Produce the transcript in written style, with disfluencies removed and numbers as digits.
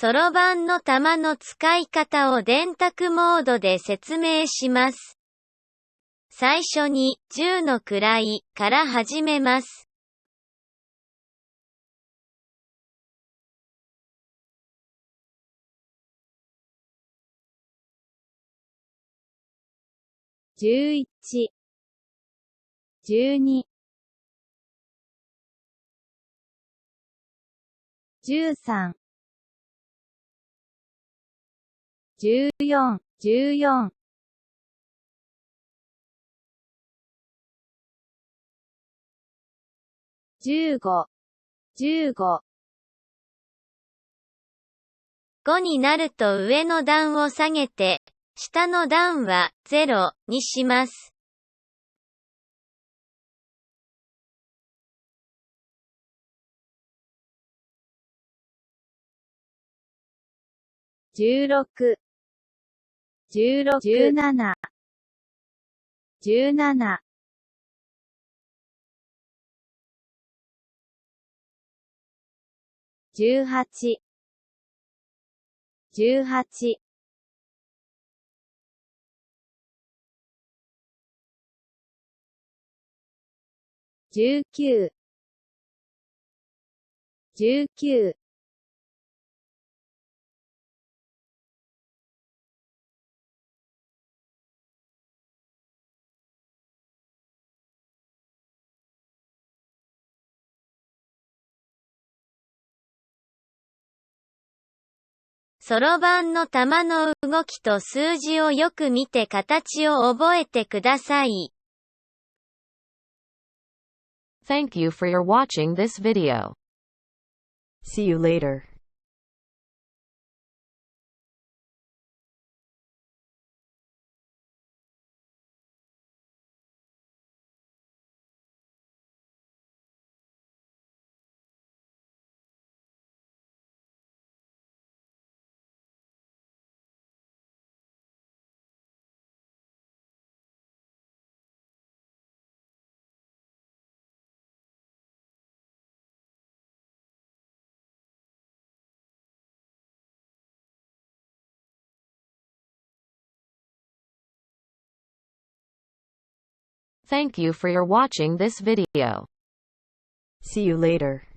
そろばんの玉の使い方を電卓モードで説明します。最初に10の位から始めます。11、12、13、14、14、15、15。5になると上の段を下げて、下の段は0にします。16、16、17、17、18、18、19、19、そろばんの玉の動きと数字をよく見て形を覚えてください。Thank you for your watching this video. See you later. Thank you for your watching this video. See you later.